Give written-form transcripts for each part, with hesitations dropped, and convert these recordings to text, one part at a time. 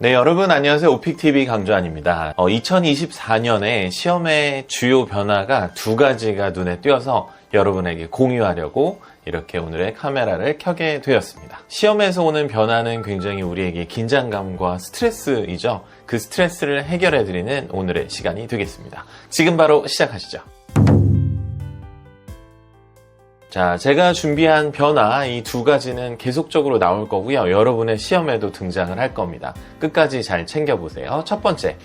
네, 여러분 안녕하세요. 오픽TV 강주환입니다. 2024년에 시험의 주요 변화가 두 가지가 눈에 띄어서 여러분에게 공유하려고 이렇게 오늘의 카메라를 켜게 되었습니다. 시험에서 오는 변화는 굉장히 우리에게 긴장감과 스트레스이죠. 그 스트레스를 해결해드리는 오늘의 시간이 되겠습니다. 지금 바로 시작하시죠. 자, 제가 준비한 변화 이 두 가지는 계속적으로 나올 거고요. 여러분의 시험에도 등장을 할 겁니다. 끝까지 잘 챙겨보세요. 첫 번째,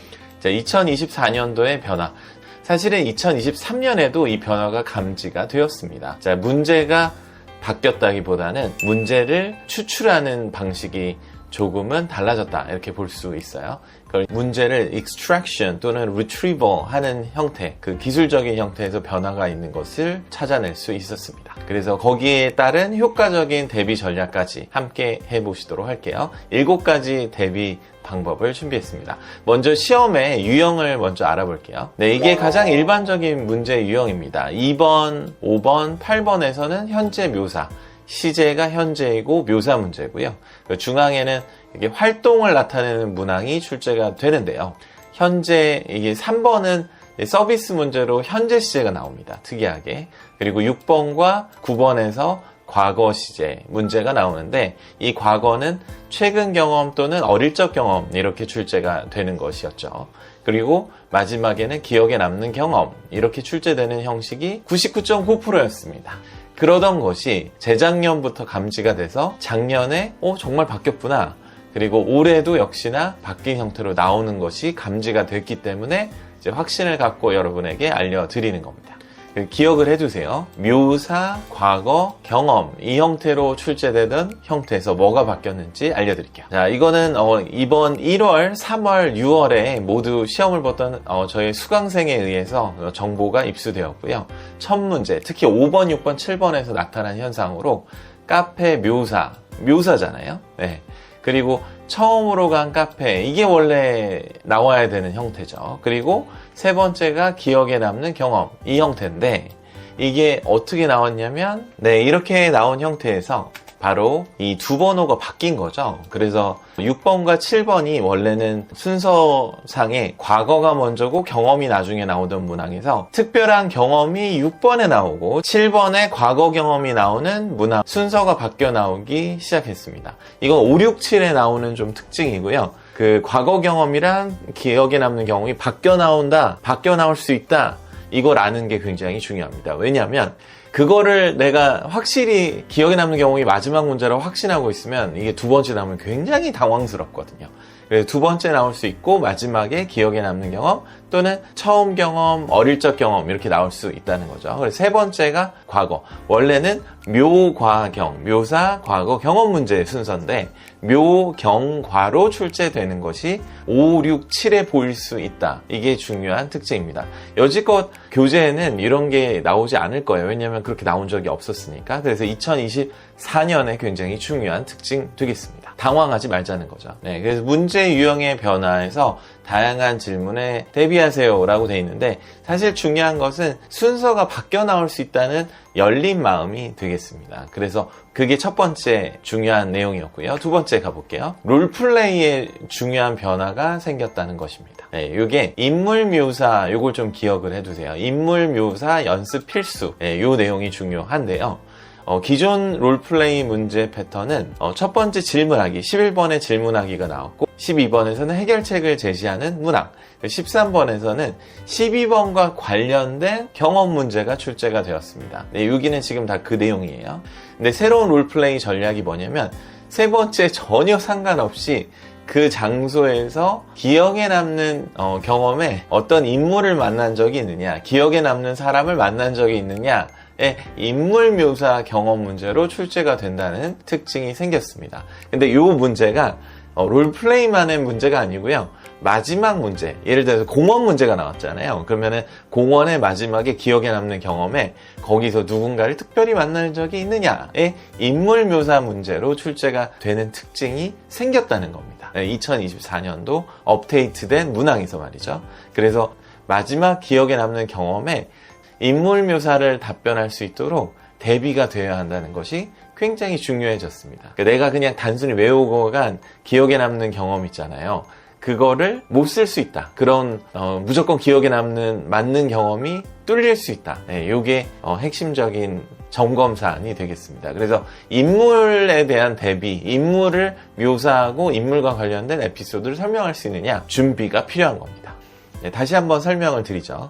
2024년도의 변화. 사실은 2023년에도 이 변화가 감지가 되었습니다. 자, 문제가 바뀌었다기보다는 문제를 추출하는 방식이 조금은 달라졌다 이렇게 볼 수 있어요. 그걸 문제를 extraction 또는 retrieval 하는 형태, 그 기술적인 형태에서 변화가 있는 것을 찾아낼 수 있었습니다. 그래서 거기에 따른 효과적인 대비 전략까지 함께 해보시도록 할게요. 7가지 대비 방법을 준비했습니다. 먼저 시험의 유형을 먼저 알아볼게요. 네, 이게 가장 일반적인 문제 유형입니다. 2번, 5번, 8번에서는 현재 묘사, 시제가 현재이고 묘사 문제고요. 중앙에는 이게 활동을 나타내는 문항이 출제가 되는데요. 현재 이게 3번은 서비스 문제로 현재 시제가 나옵니다. 특이하게. 그리고 6번과 9번에서 과거 시제 문제가 나오는데 이 과거는 최근 경험 또는 어릴 적 경험 이렇게 출제가 되는 것이었죠. 그리고 마지막에는 기억에 남는 경험 이렇게 출제되는 형식이 99.9%였습니다. 그러던 것이 재작년부터 감지가 돼서 작년에 정말 바뀌었구나. 그리고 올해도 역시나 바뀐 형태로 나오는 것이 감지가 됐기 때문에 이제 확신을 갖고 여러분에게 알려드리는 겁니다. 기억을 해두세요. 묘사, 과거, 경험 이 형태로 출제되던 형태에서 뭐가 바뀌었는지 알려드릴게요. 자, 이거는 이번 1월, 3월, 6월에 모두 시험을 봤던 저희 수강생에 의해서 정보가 입수되었고요. 첫 문제, 특히 5번, 6번, 7번에서 나타난 현상으로 카페 묘사잖아요. 네. 그리고 처음으로 간 카페, 이게 원래 나와야 되는 형태죠. 그리고 세 번째가 기억에 남는 경험, 이 형태인데 이게 어떻게 나왔냐면 이렇게 나온 형태에서 바로 이 두 번호가 바뀐 거죠. 그래서 6번과 7번이 원래는 순서상에 과거가 먼저고 경험이 나중에 나오던 문항에서 특별한 경험이 6번에 나오고 7번에 과거 경험이 나오는 문항 순서가 바뀌어 나오기 시작했습니다. 이건 5, 6, 7에 나오는 좀 특징이고요. 그 과거 경험이랑 기억에 남는 경험이 바뀌어 나온다, 바뀌어 나올 수 있다, 이걸 아는 게 굉장히 중요합니다. 왜냐하면 그거를 내가 확실히 기억에 남는 경험이 마지막 문제라고 확신하고 있으면 이게 두 번째 나오면 굉장히 당황스럽거든요. 그래서 두 번째 나올 수 있고 마지막에 기억에 남는 경험 또는 처음 경험, 어릴 적 경험 이렇게 나올 수 있다는 거죠. 그래서 세 번째가 과거. 원래는 묘과경, 묘사, 과거, 경험 문제의 순서인데 묘경과로 출제되는 것이 5, 6, 7에 보일 수 있다. 이게 중요한 특징입니다. 여지껏 교재에는 이런 게 나오지 않을 거예요. 왜냐하면 그렇게 나온 적이 없었으니까. 그래서 2024년에 굉장히 중요한 특징 되겠습니다. 당황하지 말자는 거죠. 네, 그래서 문제 유형의 변화에서 다양한 질문에 대비하세요 라고 되어 있는데 사실 중요한 것은 순서가 바뀌어 나올 수 있다는 열린 마음이 되겠습니다. 그래서 그게 첫 번째 중요한 내용이었고요. 두 번째 가볼게요. 롤플레이에 중요한 변화가 생겼다는 것입니다. 네, 이게 인물 묘사, 요걸 좀 기억을 해두세요. 인물 묘사 연습 필수, 요 내용이 중요한데요. 기존 롤플레이 문제 패턴은 첫 번째 질문하기, 11번에 질문하기가 나왔고 12번에서는 해결책을 제시하는 문항, 13번에서는 12번과 관련된 경험 문제가 출제가 되었습니다. 네, 여기는 지금 다 그 내용이에요. 근데 새로운 롤플레이 전략이 뭐냐면 세 번째 전혀 상관없이 그 장소에서 기억에 남는 경험에 어떤 인물을 만난 적이 있느냐, 기억에 남는 사람을 만난 적이 있느냐, 인물 묘사 경험 문제로 출제가 된다는 특징이 생겼습니다. 근데 이 문제가 롤플레이만의 문제가 아니고요. 마지막 문제, 예를 들어서 공원 문제가 나왔잖아요. 그러면은 공원의 마지막에 기억에 남는 경험에 거기서 누군가를 특별히 만난 적이 있느냐의 인물 묘사 문제로 출제가 되는 특징이 생겼다는 겁니다. 2024년도 업데이트된 문항에서 말이죠. 그래서 마지막 기억에 남는 경험에 인물 묘사를 답변할 수 있도록 대비가 되어야 한다는 것이 굉장히 중요해졌습니다. 그러니까 내가 그냥 단순히 외우고 간 기억에 남는 경험 있잖아요. 그거를 못 쓸 수 있다. 그런 무조건 기억에 남는 맞는 경험이 뚫릴 수 있다. 네, 이게 핵심적인 점검 사안이 되겠습니다. 그래서 인물에 대한 대비, 인물을 묘사하고 인물과 관련된 에피소드를 설명할 수 있느냐, 준비가 필요한 겁니다. 네, 다시 한번 설명을 드리죠.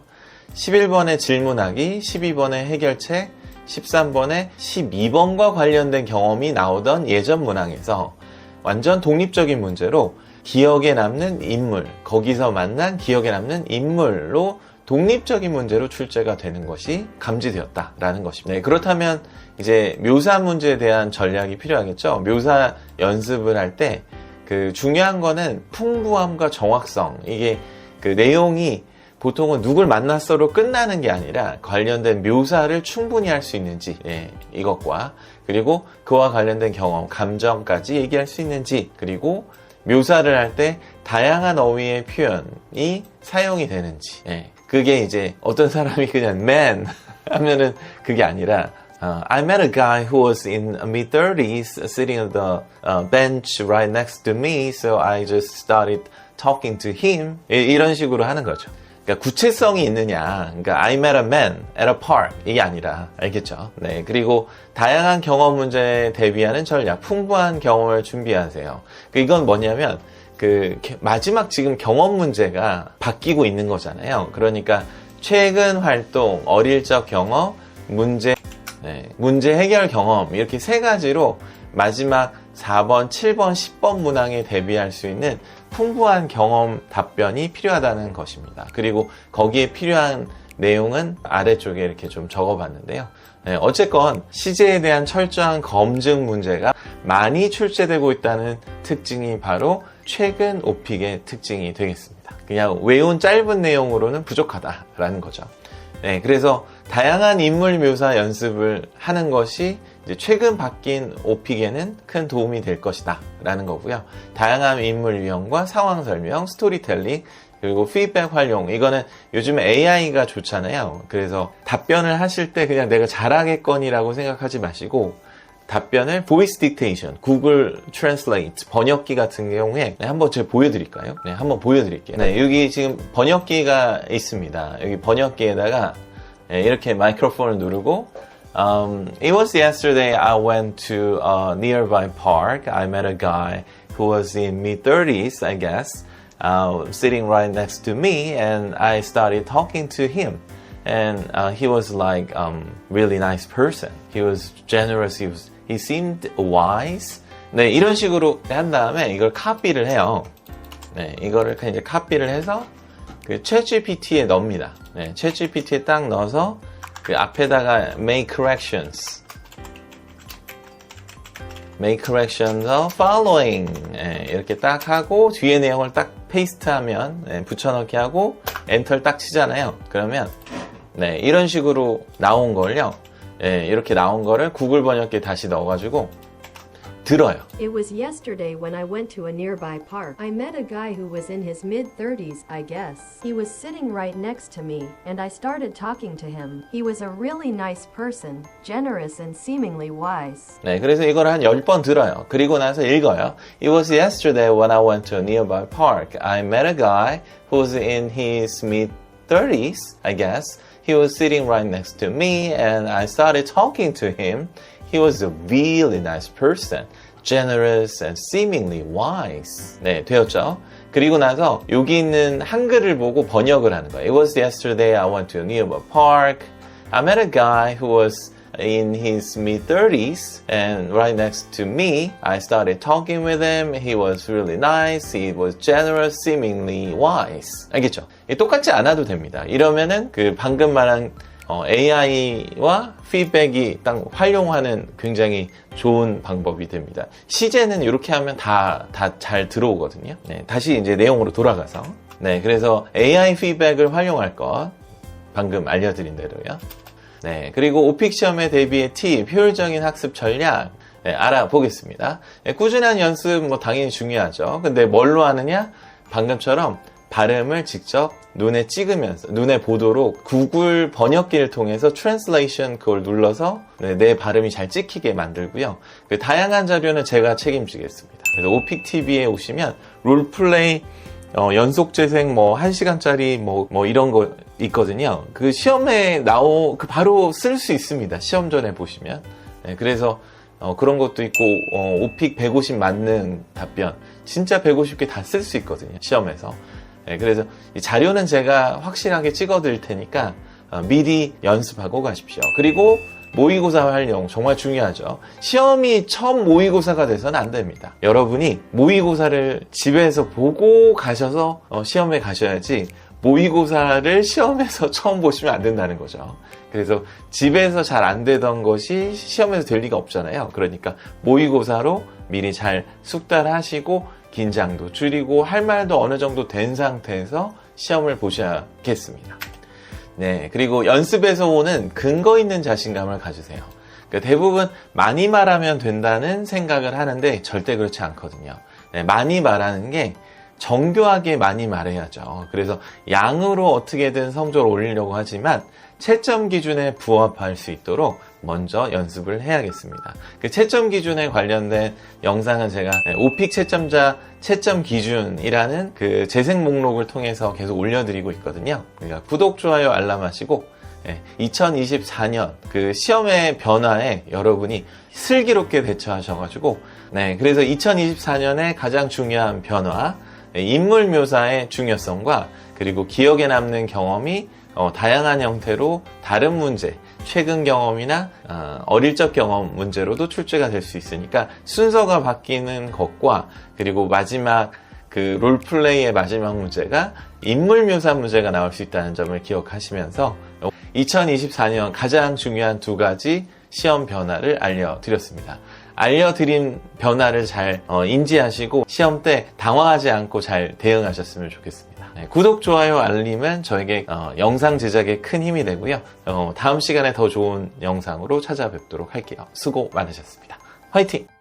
11번의 질문하기, 12번의 해결책, 13번에 12번과 관련된 경험이 나오던 예전 문항에서 완전 독립적인 문제로 기억에 남는 인물, 거기서 만난 기억에 남는 인물로 독립적인 문제로 출제가 되는 것이 감지되었다라는 것입니다. 네, 그렇다면 이제 묘사 문제에 대한 전략이 필요하겠죠. 묘사 연습을 할 때 그 중요한 거는 풍부함과 정확성. 이게 그 내용이 보통은 누굴 만났어로 끝나는 게 아니라 관련된 묘사를 충분히 할 수 있는지, 네, 이것과 그리고 그와 관련된 경험, 감정까지 얘기할 수 있는지, 그리고 묘사를 할 때 다양한 어휘의 표현이 사용이 되는지, 네, 그게 이제 어떤 사람이 그냥 man 하면은 그게 아니라 I met a guy who was in mid-30s sitting on the bench right next to me, so I just started talking to him. 이런 식으로 하는 거죠. 그러니까 구체성이 있느냐, 그러니까 I met a man at a park, 이게 아니라, 알겠죠? 네, 그리고 다양한 경험 문제에 대비하는 전략, 풍부한 경험을 준비하세요. 이건 뭐냐면 그 마지막 지금 경험 문제가 바뀌고 있는 거잖아요. 그러니까 최근 활동, 어릴 적 경험, 문제, 네, 문제 해결 경험, 이렇게 세 가지로 마지막 4번, 7번, 10번 문항에 대비할 수 있는 풍부한 경험 답변이 필요하다는 것입니다. 그리고 거기에 필요한 내용은 아래쪽에 이렇게 좀 적어봤는데요. 네, 어쨌건 시제에 대한 철저한 검증 문제가 많이 출제되고 있다는 특징이 바로 최근 오픽의 특징이 되겠습니다. 그냥 외운 짧은 내용으로는 부족하다라는 거죠. 네, 그래서 다양한 인물 묘사 연습을 하는 것이 이제 최근 바뀐 오픽에는 큰 도움이 될 것이다 라는 거고요. 다양한 인물 유형과 상황 설명, 스토리텔링, 그리고 피드백 활용, 이거는 요즘 AI가 좋잖아요. 그래서 답변을 하실 때 그냥 내가 잘하겠거니라고 생각하지 마시고 답변을 보이스 딕테이션, 구글 트랜슬레이트, 번역기 같은 경우에 한번 제가 보여드릴까요? 네, 한번 보여드릴게요. 네, 여기 지금 번역기가 있습니다. 여기 번역기에다가 이렇게 마이크로폰을 누르고 It was yesterday I went to a nearby park. I met a guy who was in mid-30s, I guess, sitting right next to me, and I started talking to him. And he was like really nice person. He was generous. He seemed wise. 네, 이런 식으로 한 다음에 이걸 카피를 해요. 네, 이거를 이제 카피를 해서 그 챗GPT에 넣습니다. 네, 챗GPT에 딱 넣어서 그 앞에다가 make corrections of following, 네, 이렇게 딱 하고 뒤에 내용을 딱 페이스트하면, 네, 붙여넣기 하고 엔터를 딱 치잖아요. 그러면 네, 이런 식으로 나온 걸요. 네, 이렇게 나온 거를 구글 번역기에 다시 넣어가지고 들어요. It was yesterday when I went to a nearby park. I met a guy who was in his mid-30s, I guess. He was sitting right next to me, and I started talking to him. He was a really nice person, generous and seemingly wise. 네, 그래서 이걸 한 10번 들어요. 그리고 나서 읽어요. It was yesterday when I went to a nearby park. I met a guy who's in his mid-30s, I guess. He was sitting right next to me, and I started talking to him. He was a really nice person, generous and seemingly wise. 네, 되었죠? 그리고 나서 여기 있는 한글을 보고 번역을 하는 거예요. It was yesterday I went to a nearby park. I met a guy who was in his mid-30s and right next to me. I started talking with him. He was really nice. He was generous, seemingly wise. 알겠죠? 똑같지 않아도 됩니다. 이러면은 그 방금 말한 AI와 피드백이 딱 활용하는 굉장히 좋은 방법이 됩니다. 시제는 이렇게 하면 다 잘 들어오거든요. 네, 다시 이제 내용으로 돌아가서. 네, 그래서 AI 피드백을 활용할 것, 방금 알려드린 대로요. 네, 그리고 오픽 시험에 대비의 팁, 효율적인 학습 전략, 네, 알아보겠습니다. 네, 꾸준한 연습 당연히 중요하죠. 근데 뭘로 하느냐? 방금처럼 발음을 직접 눈에 찍으면서 눈에 보도록 구글 번역기를 통해서 트랜슬레이션 그걸 눌러서 내 발음이 잘 찍히게 만들고요. 그 다양한 자료는 제가 책임지겠습니다. 그래서 오픽TV에 오시면 롤플레이 연속 재생 1시간짜리 이런 거 있거든요. 그 시험에 그 바로 쓸 수 있습니다. 시험 전에 보시면. 네, 그래서 그런 것도 있고 오픽 150 만능 답변 진짜 150개 다 쓸 수 있거든요. 시험에서. 네, 그래서 이 자료는 제가 확실하게 찍어 드릴 테니까 미리 연습하고 가십시오. 그리고 모의고사 활용 정말 중요하죠. 시험이 처음 모의고사가 돼서는 안 됩니다. 여러분이 모의고사를 집에서 보고 가셔서 시험에 가셔야지 모의고사를 시험에서 처음 보시면 안 된다는 거죠. 그래서 집에서 잘 안 되던 것이 시험에서 될 리가 없잖아요. 그러니까 모의고사로 미리 잘 숙달하시고 긴장도 줄이고 할 말도 어느 정도 된 상태에서 시험을 보셔야겠습니다. 네, 그리고 연습에서 오는 근거 있는 자신감을 가지세요. 그러니까 대부분 많이 말하면 된다는 생각을 하는데 절대 그렇지 않거든요. 네, 많이 말하는 게 정교하게 많이 말해야죠. 그래서 양으로 어떻게든 성적을 올리려고 하지만 채점 기준에 부합할 수 있도록 먼저 연습을 해야겠습니다. 그 채점 기준에 관련된 영상은 제가 오픽 채점자 채점 기준이라는 그 재생 목록을 통해서 계속 올려드리고 있거든요. 그러니까 구독, 좋아요, 알람 하시고 2024년 그 시험의 변화에 여러분이 슬기롭게 대처하셔가지고 그래서 2024년에 가장 중요한 변화, 인물 묘사의 중요성과 그리고 기억에 남는 경험이 다양한 형태로 다른 문제, 최근 경험이나 어릴 적 경험 문제로도 출제가 될 수 있으니까 순서가 바뀌는 것과 그리고 마지막 그 롤플레이의 마지막 문제가 인물 묘사 문제가 나올 수 있다는 점을 기억하시면서 2024년 가장 중요한 2가지 시험 변화를 알려드렸습니다. 알려드린 변화를 잘 인지하시고 시험 때 당황하지 않고 잘 대응하셨으면 좋겠습니다. 구독, 좋아요, 알림은 저에게 영상 제작에 큰 힘이 되고요. 다음 시간에 더 좋은 영상으로 찾아뵙도록 할게요. 수고 많으셨습니다. 화이팅!